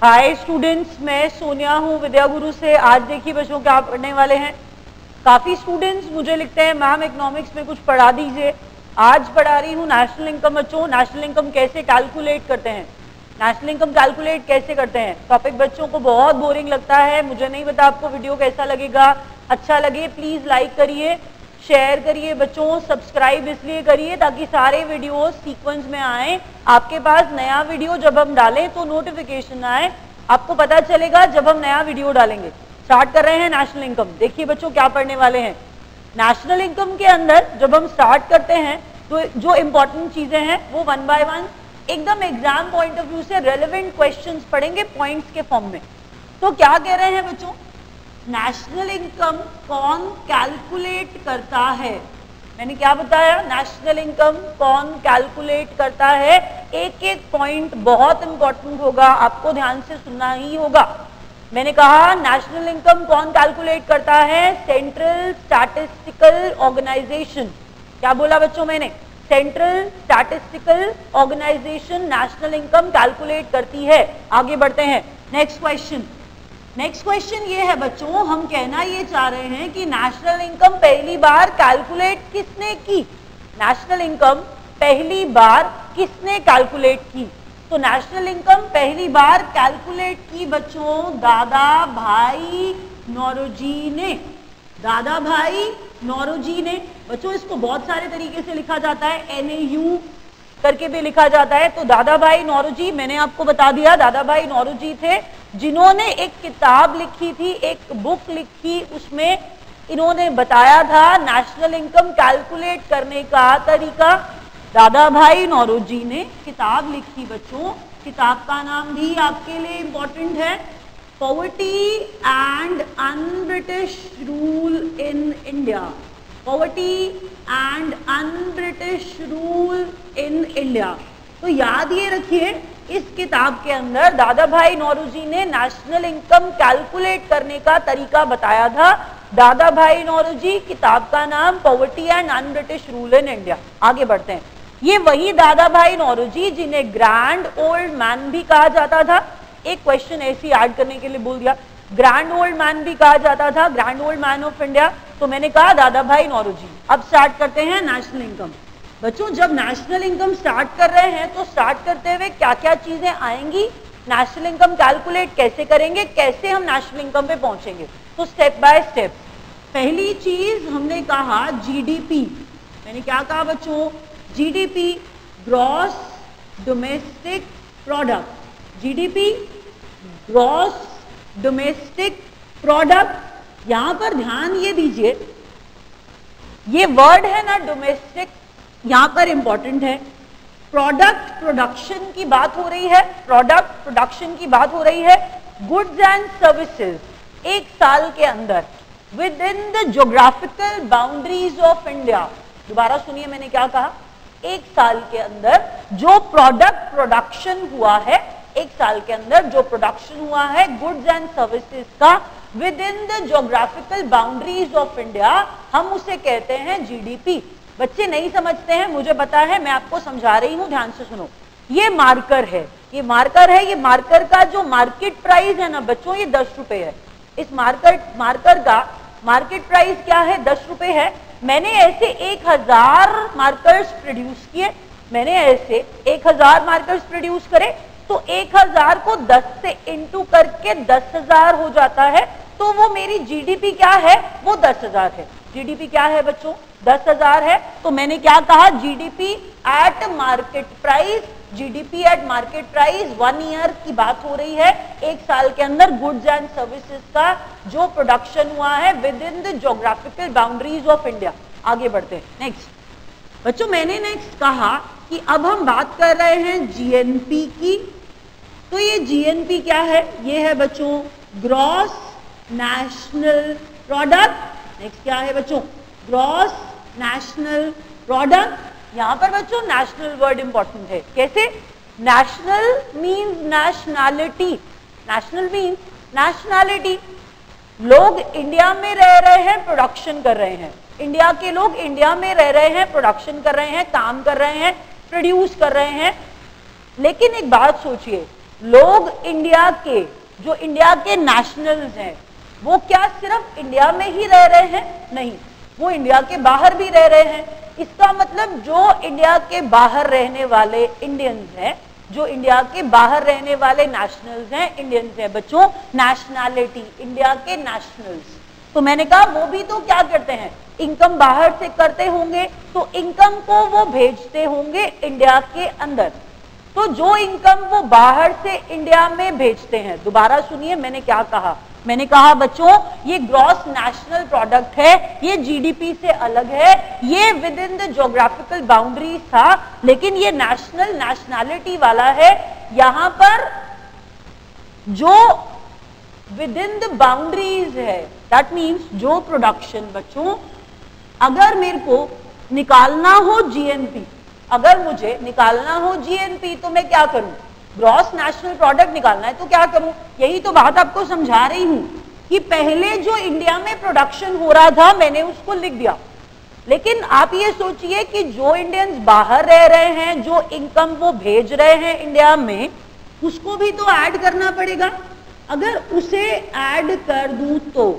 Hi students, मैं सोनिया हूँ विद्या गुरु से। आज देखिए बच्चों क्या पढ़ने वाले हैं। काफ़ी स्टूडेंट्स मुझे लिखते हैं मैम इकोनॉमिक्स में कुछ पढ़ा दीजिए। आज पढ़ा रही हूँ नेशनल इनकम। बच्चों नेशनल इनकम कैसे कैलकुलेट करते हैं, नेशनल इनकम कैलकुलेट कैसे करते हैं। टॉपिक बच्चों को बहुत बोरिंग लगता है, मुझे नहीं पता आपको वीडियो कैसा लगेगा। अच्छा लगे प्लीज़ लाइक करिए, शेयर करिए बच्चों, सब्सक्राइब इसलिए करिए ताकि सारे वीडियो सीक्वेंस में आए। आपके पास नया वीडियो जब हम डालें तो नोटिफिकेशन आए, आपको पता चलेगा जब हम नया वीडियो डालेंगे। स्टार्ट कर रहे हैं नेशनल इनकम। देखिए बच्चों क्या पढ़ने वाले हैं। नेशनल इनकम के अंदर जब हम स्टार्ट करते हैं तो जो इंपॉर्टेंट चीजें हैं वो वन बाय वन एकदम एग्जाम पॉइंट ऑफ व्यू से रेलेवेंट क्वेश्चंस पढ़ेंगे पॉइंट्स के फॉर्म में। तो क्या कह रहे हैं बच्चों, नेशनल इनकम कौन कैलकुलेट करता है। मैंने क्या बताया, नेशनल इनकम कौन कैलकुलेट करता है। एक एक पॉइंट बहुत इंपॉर्टेंट होगा, आपको ध्यान से सुनना ही होगा। मैंने कहा नेशनल इनकम कौन कैलकुलेट करता है, सेंट्रल स्टैटिस्टिकल ऑर्गेनाइजेशन। क्या बोला बच्चों मैंने, central statistical organisation national income calculate करती है। आगे बढ़ते हैं, नेक्स्ट क्वेश्चन। नेक्स्ट क्वेश्चन ये है बच्चों, हम कहना ये चाह रहे हैं कि नेशनल इनकम पहली बार कैलकुलेट किसने की। नेशनल इनकम पहली बार किसने कैलकुलेट की। तो नेशनल इनकम पहली बार कैलकुलेट की बच्चों दादा भाई नौरोजी ने। दादा भाई नौरोजी ने। बच्चों इसको बहुत सारे तरीके से लिखा जाता है, NAU करके भी लिखा जाता है। तो दादा भाई नौरोजी, मैंने आपको बता दिया दादा भाई नौरोजी थे जिन्होंने एक किताब लिखी थी, एक बुक लिखी, उसमें इन्होंने बताया था नेशनल इनकम कैलकुलेट करने का तरीका। दादा भाई नौरोजी ने किताब लिखी बच्चों, किताब का नाम भी आपके लिए इंपॉर्टेंट है, poverty and un-British rule in India. Poverty and un-British rule in India. तो याद ये रखिए, इस किताब के अंदर दादा भाई नौरोजी ने नेशनल इनकम कैलकुलेट करने का तरीका बताया था। दादा भाई नौरोजी, किताब का नाम poverty and un-British rule in India. आगे बढ़ते हैं। ये वही दादा भाई नौरोजी जिन्हें ग्रैंड ओल्ड मैन भी कहा जाता था। एक क्वेश्चन ऐसी ऐड करने के लिए बोल दिया, ग्रैंड ओल्ड मैन भी कहा जाता था, grand old man of India. तो मैंने कहा दादा भाई नौरोजी। अब स्टार्ट करते हैं नेशनल इनकम। बच्चों जब नेशनल इनकम स्टार्ट कर रहे हैं तो स्टार्ट करते हुए क्या क्या चीजें आएंगी, नेशनल इनकम कैलकुलेट कैसे करेंगे, कैसे हम नेशनल इनकम पे पहुंचेंगे। तो स्टेप बाय स्टेप। पहली चीज हमने कहा GDP। मैंने क्या कहा बच्चों, GDP gross domestic product. GDP gross domestic product. यहां पर ध्यान ये दीजिए, ये वर्ड है ना डोमेस्टिक, यहां पर इंपॉर्टेंट है। प्रोडक्ट प्रोडक्शन की बात हो रही है, प्रोडक्ट प्रोडक्शन की बात हो रही है। गुड्स एंड सर्विसेज एक साल के अंदर with in the geographical boundaries of India. दोबारा सुनिए मैंने क्या कहा, एक साल के अंदर जो प्रोडक्ट प्रोडक्शन हुआ है, एक साल के अंदर जो प्रोडक्शन हुआ है गुड्स एंड सर्विसेज का with in the geographical boundaries of India, हम उसे कहते हैं GDP। बच्चे नहीं समझते हैं, मुझे पता है, मैं आपको समझा रही हूं, ध्यान से सुनो। ये मार्कर है, ये मार्कर है, ये मार्कर का जो मार्केट प्राइस है ना बच्चों, ये 10 रुपए है। इस मार्कर का मार्केट प्राइस क्या है, 10 रुपए है। मैंने ऐसे 1000 मार्कर्स प्रोड्यूस किए, मैंने ऐसे 1000 मार्कर्स प्रोड्यूस करे, तो 1000 को 10 से इंटू करके 10,000 हो जाता है। तो वो मेरी GDP क्या है, वो 10,000 है। GDP क्या है बच्चों, 10,000 है। तो मैंने क्या कहा, GDP eight market price. GDP eight market price 1 year की बात हो रही है, एक साल के अंदर गुड्स एंड सर्विसेज का जो प्रोडक्शन हुआ है with in the geographical boundaries of India. आगे बढ़ते हैं नेक्स्ट। बच्चों मैंने नेक्स्ट कहा कि अब हम बात कर रहे हैं GNP की। तो ये GNP क्या है, ये है बच्चों ग्रॉस नेशनल प्रोडक्ट। नेक्स्ट क्या है बच्चों, ग्रॉस नेशनल प्रोडक्ट। यहां पर बच्चों नेशनल वर्ड इंपॉर्टेंट है। कैसे, national means nationality. National means nationality. लोग इंडिया में रह रहे हैं, प्रोडक्शन कर रहे हैं। इंडिया के लोग इंडिया में रह रहे हैं, प्रोडक्शन कर रहे हैं, काम कर रहे हैं, प्रोड्यूस कर रहे हैं। लेकिन एक बात सोचिए, लोग इंडिया के, जो इंडिया के नेशनल्स हैं, वो क्या सिर्फ इंडिया में ही रह रहे हैं? नहीं, वो इंडिया के बाहर भी रह रहे हैं। इसका मतलब जो इंडिया के बाहर रहने वाले इंडियंस हैं, जो इंडिया के बाहर रहने वाले नेशनल्स हैं, इंडियंस हैं बच्चों, नेशनैलिटी, इंडिया के नेशनल्स। तो मैंने कहा वो भी तो क्या करते हैं, इनकम बाहर से करते होंगे, तो इनकम को वो भेजते होंगे इंडिया के अंदर। तो जो इनकम वो बाहर से इंडिया में भेजते हैं, दोबारा सुनिए मैंने क्या कहा, मैंने कहा बच्चों ये ग्रॉस नेशनल प्रोडक्ट है, ये जीडीपी से अलग है, ये with in the geographical boundaries था, लेकिन ये नेशनैलिटी वाला है। यहां पर जो विद इन द बाउंड्रीज है, दैट मीन्स जो प्रोडक्शन बच्चों, अगर मेरे को निकालना हो जीएनपी, अगर मुझे निकालना हो जीएनपी तो मैं क्या करूं, ग्रॉस नेशनल प्रोडक्ट निकालना है तो क्या करूं, यही तो बात आपको समझा रही हूं कि पहले जो इंडिया में प्रोडक्शन हो रहा था मैंने उसको लिख दिया, लेकिन आप ये सोचिए कि जो इंडियंस बाहर रह रहे हैं, जो इनकम वो भेज रहे हैं इंडिया में, उसको भी तो ऐड करना पड़ेगा। अगर उसे ऐड कर दूं तो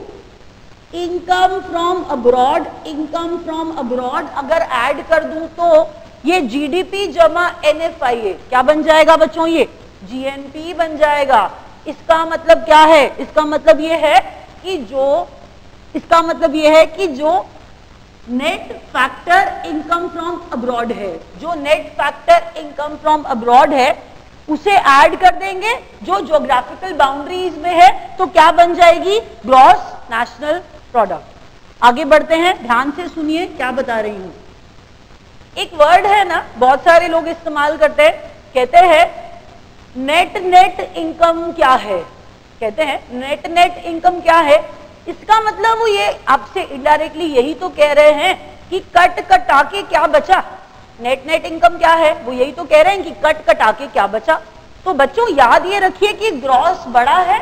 income from abroad, income from abroad अगर ऐड कर दूं तो ये जीडीपी जमा एनएफआईए क्या बन जाएगा बच्चों, ये जीएनपी बन जाएगा। इसका मतलब क्या है, इसका मतलब ये है कि जो, इसका मतलब ये है कि जो net factor income from abroad है, जो net factor income from abroad है उसे ऐड कर देंगे जो ज्योग्राफिकल बाउंड्रीज में है, तो क्या बन जाएगी, ग्रॉस नेशनल प्रोडक्ट। आगे बढ़ते हैं, ध्यान से सुनिए क्या बता रही हूं। एक वर्ड है ना, बहुत सारे लोग इस्तेमाल करते हैं, कहते हैं नेट इनकम क्या है, कहते हैं नेट इनकम क्या है। इसका मतलब वो ये आपसे इनडायरेक्टली यही तो कह रहे हैं कि कट कटा के क्या बचा, नेट इनकम क्या है, वो यही तो कह रहे हैं कि कट कटा के क्या बचा। तो बच्चों याद ये रखिए कि ग्रॉस बड़ा है,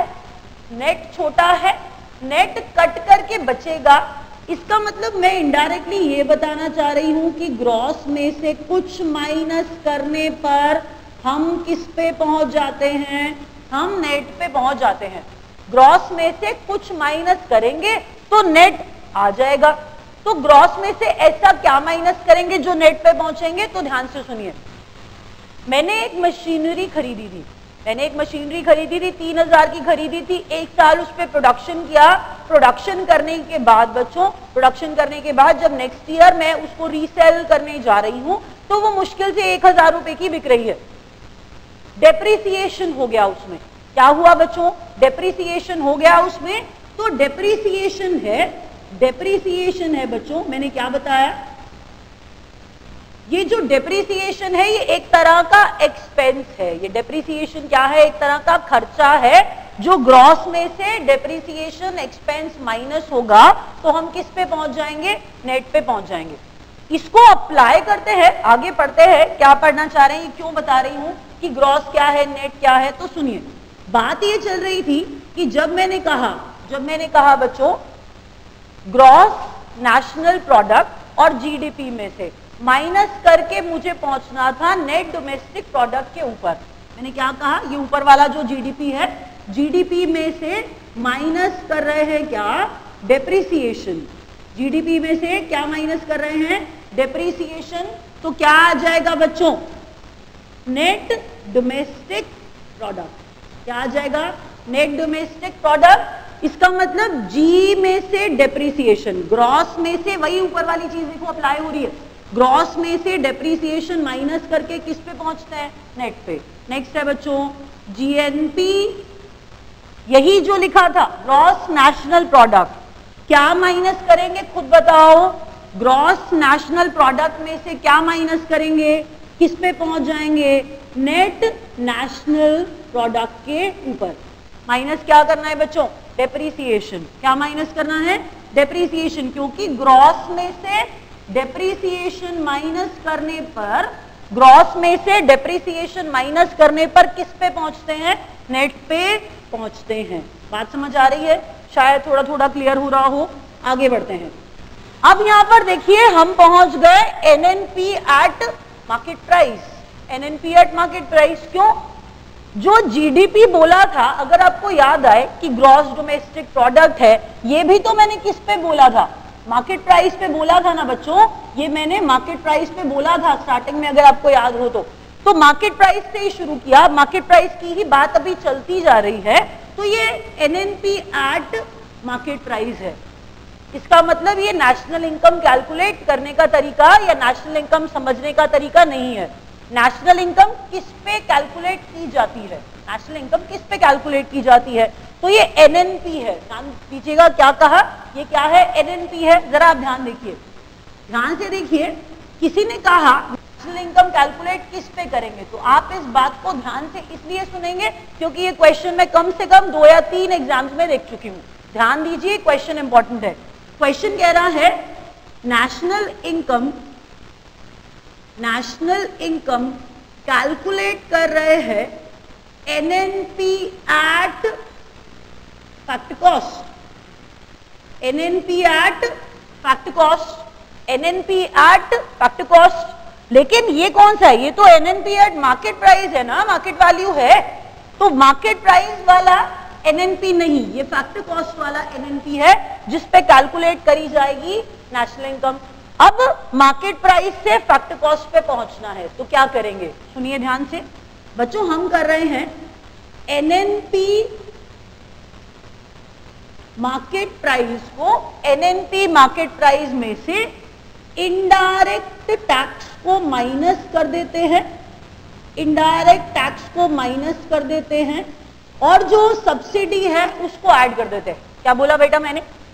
नेट छोटा है, नेट कट करके बचेगा। इसका मतलब मैं इनडायरेक्टली ये बताना चाह रही हूं कि ग्रॉस में से कुछ माइनस करने पर हम किस पे पहुंच जाते हैं, हम नेट पे पहुंच जाते हैं। ग्रॉस में से कुछ माइनस करेंगे तो नेट आ जाएगा। तो ग्रॉस में से ऐसा क्या माइनस करेंगे जो नेट पे पहुंचेंगे, तो ध्यान से सुनिए। मैंने एक मशीनरी खरीदी थी, मैंने एक मशीनरी खरीदी थी, 3000 की खरीदी थी, एक साल उस पर प्रोडक्शन किया। प्रोडक्शन करने के बाद बच्चों, प्रोडक्शन करने के बाद जब नेक्स्ट ईयर मैं उसको रीसेल करने जा रही हूं तो वो मुश्किल से 1000 रुपए की बिक रही है। डेप्रिसिएशन हो गया उसमें, क्या हुआ बच्चों, डेप्रिसिएशन हो गया उसमें। तो डेप्रिसिएशन है, डेप्रिसिएशन है बच्चों, मैंने क्या बताया, ये जो डेप्रिसिएशन है ये एक तरह का एक्सपेंस है। ये डेप्रिसिएशन क्या है, एक तरह का खर्चा है जो ग्रॉस में से डेप्रिसिएशन एक्सपेंस माइनस होगा तो हम किस पे पहुंच जाएंगे, नेट पे पहुंच जाएंगे। इसको अप्लाई करते हैं, आगे पढ़ते हैं, क्या पढ़ना चाह रहे हैं, क्यों बता रही हूं कि ग्रॉस क्या है, नेट क्या है। तो सुनिए, बात ये चल रही थी कि जब मैंने कहा बच्चों ग्रॉस नेशनल प्रोडक्ट और जीडीपी में से माइनस करके मुझे पहुंचना था नेट डोमेस्टिक प्रोडक्ट के ऊपर। मैंने क्या कहा, ये ऊपर वाला जो जीडीपी है, जीडीपी में से माइनस कर रहे हैं क्या, डेप्रिसिएशन। जीडीपी में से क्या माइनस कर रहे हैं, डेप्रिसिएशन। तो क्या आ जाएगा बच्चों, नेट डोमेस्टिक प्रोडक्ट। क्या आ जाएगा, नेट डोमेस्टिक प्रोडक्ट। इसका मतलब जी में से डेप्रिसिएशन, ग्रॉस में से, वही ऊपर वाली चीज देखो अप्लाई हो रही है, ग्रॉस में से डेप्रिसिएशन माइनस करके किस पे पहुंचते हैं, नेट पे। नेक्स्ट है बच्चों जीएनपी, यही जो लिखा था ग्रॉस नेशनल प्रोडक्ट। क्या माइनस करेंगे खुद बताओ, ग्रॉस नेशनल प्रोडक्ट में से क्या माइनस करेंगे, किस पे पहुंच जाएंगे, नेट नेशनल प्रोडक्ट के ऊपर। माइनस क्या करना है बच्चों, डेप्रिसिएशन। क्या माइनस करना है, डेप्रिसिएशन, क्योंकि ग्रॉस में से डेप्रिसिएशन माइनस करने पर, ग्रॉस में से डेप्रिसिएशन माइनस करने पर किस पे पहुंचते हैं, नेट पे पहुंचते हैं। बात समझ आ रही है, शायद थोड़ा थोड़ा क्लियर हो रहा हो। आगे बढ़ते हैं। अब यहां पर देखिए हम पहुंच गए NNP eight market price. NNP eight market price क्यों, जो जीडीपी बोला था, अगर आपको याद आए कि ग्रॉस डोमेस्टिक प्रोडक्ट है, ये भी तो मैंने किस पे बोला था, मार्केट प्राइस पे बोला था ना बच्चों, ये मैंने मार्केट प्राइस पे बोला था स्टार्टिंग में, अगर आपको याद हो तो मार्केट प्राइस से ही शुरू किया, मार्केट प्राइस की ही बात अभी चलती जा रही है। तो ये एनएनपी एट मार्केट प्राइस है। इसका मतलब ये नेशनल इनकम कैलकुलेट करने का तरीका या नेशनल इनकम समझने का तरीका नहीं है। नेशनल इनकम किस पे कैलकुलेट की जाती है, नेशनल इनकम किस पे कैलकुलेट की जाती है, तो ये एनएनपी है। ध्यान दीजिएगा क्या कहा, ये क्या है, एनएनपी है। जरा आप ध्यान देखिए, ध्यान से देखिए, किसी ने कहा नेशनल इनकम कैलकुलेट किस पे करेंगे, तो आप इस बात को ध्यान से इसलिए सुनेंगे क्योंकि ये क्वेश्चन मैं कम से कम 2 या 3 एग्जाम्स में देख चुकी हूँ। ध्यान दीजिए, क्वेश्चन इंपॉर्टेंट है। क्वेश्चन कह रहा है नेशनल इनकम कैलकुलेट कर रहे हैं NNP at fact cost, NNP at fact cost, NNP at fact cost. लेकिन ये कौन सा है, ये तो एनएनपी एट मार्केट प्राइस है ना, मार्केट वैल्यू है, तो मार्केट प्राइस वाला एनएनपी नहीं, ये फैक्ट कॉस्ट वाला एनएनपी है जिस पे कैलकुलेट करी जाएगी नेशनल इनकम। अब मार्केट प्राइस से फैक्ट कॉस्ट पे पहुंचना है, तो क्या करेंगे, सुनिए ध्यान से बच्चों, हम कर रहे हैं एनएनपी मार्केट प्राइस को, एनएनपी मार्केट प्राइस में से इनडायरेक्ट टैक्स को माइनस कर देते हैं, इनडायरेक्ट टैक्स को माइनस कर देते हैं, और जो सब्सिडी है उसको ऐड कर देते हैं। क्या बोला बेटा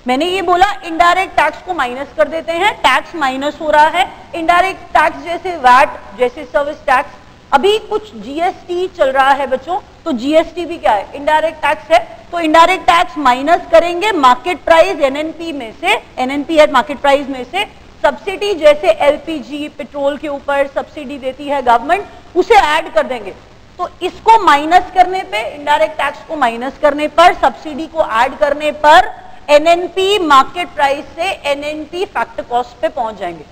मैंने ये बोला इनडायरेक्ट टैक्स को माइनस कर देते हैं, टैक्स माइनस हो रहा है, इनडायरेक्ट टैक्स जैसे वैट, जैसे सर्विस टैक्स, अभी कुछ जीएसटी चल रहा है बच्चों, तो जीएसटी भी क्या है, इनडायरेक्ट टैक्स है, तो इनडायरेक्ट टैक्स माइनस करेंगे मार्केट प्राइस एनएनपी में से, एनएनपी एट मार्केट प्राइस में से सब्सिडी, जैसे एलपीजी पेट्रोल के ऊपर सब्सिडी देती है गवर्नमेंट, उसे ऐड कर देंगे। तो इसको माइनस करने पे, इनडायरेक्ट टैक्स को माइनस करने पर, सब्सिडी को ऐड करने पर एनएनपी मार्केट प्राइस से एनएनपी फैक्ट कॉस्ट पे पहुंच जाएंगे।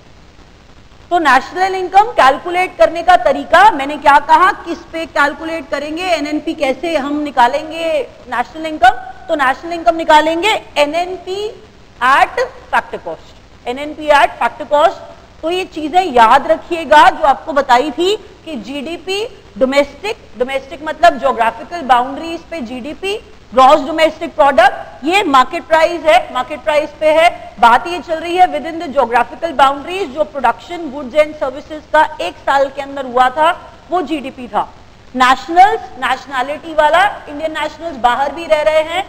तो नेशनल इनकम कैलकुलेट करने का तरीका मैंने क्या कहा, किस पे कैलकुलेट करेंगे, एनएनपी कैसे हम निकालेंगे नेशनल इनकम, तो नेशनल इनकम निकालेंगे NNP at fact cost, NNP at fact cost. तो ये चीजें याद रखिएगा जो आपको बताई थी कि जीडीपी डोमेस्टिक, डोमेस्टिक मतलब ज्योग्राफिकल बाउंड्रीज पे जीडीपी, ग्रॉस डोमेस्टिक प्रोडक्ट, ये मार्केट प्राइस है, मार्केट प्राइस पे है। बात ये चल रही है with in the geographical boundaries, जो प्रोडक्शन गुड्स एंड सर्विसेज का 1 साल के अंदर हुआ था वो जीडीपी था। नेशनल्स, नेशनैलिटी वाला, इंडियन नेशनल्स बाहर भी रह रहे हैं,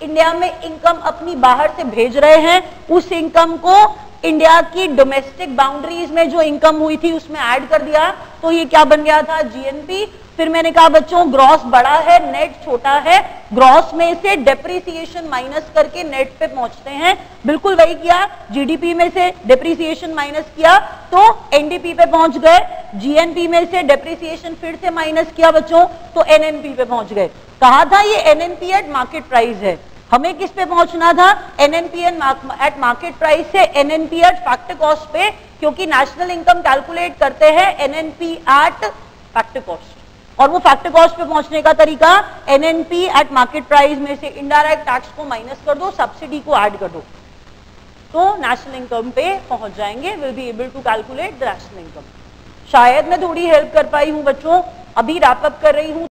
इंडिया में इनकम अपनी बाहर से भेज रहे हैं, उस इनकम को इंडिया की डोमेस्टिक बाउंड्रीज में जो इनकम हुई थी उसमें ऐड कर दिया, तो ये क्या बन गया था, जीएनपी। फिर मैंने कहा बच्चों ग्रॉस बड़ा है, नेट छोटा है, ग्रॉस में से डेप्रिसिएशन माइनस करके नेट पे पहुंचते हैं, बिल्कुल वही किया, जीडीपी में से डेप्रिसिएशन माइनस किया तो एनडीपी पे पहुंच गए, जीएनपी में से डेप्रिसिएशन फिर से माइनस किया बच्चों तो एनएनपी पे पहुंच गए। कहा था ये एनएनपी एट मार्केट प्राइस है, हमें किस पे पहुंचना था, एनएनपी एट मार्केट प्राइस से एनएनपी एट फैक्ट कॉस्ट पे, क्योंकि नेशनल इनकम कैलकुलेट करते हैं एनएनपी एट फैक्ट कॉस्ट, और वो फैक्ट कॉस्ट पे पहुंचने का तरीका एनएनपी एट मार्केट प्राइस में से इनडायरेक्ट टैक्स को माइनस कर दो, सब्सिडी को ऐड कर दो, तो नेशनल इनकम पे पहुंच जाएंगे, will be able to calculate the national income. शायद मैं थोड़ी हेल्प कर पाई हूं बच्चों, अभी रैप अप कर रही हूं।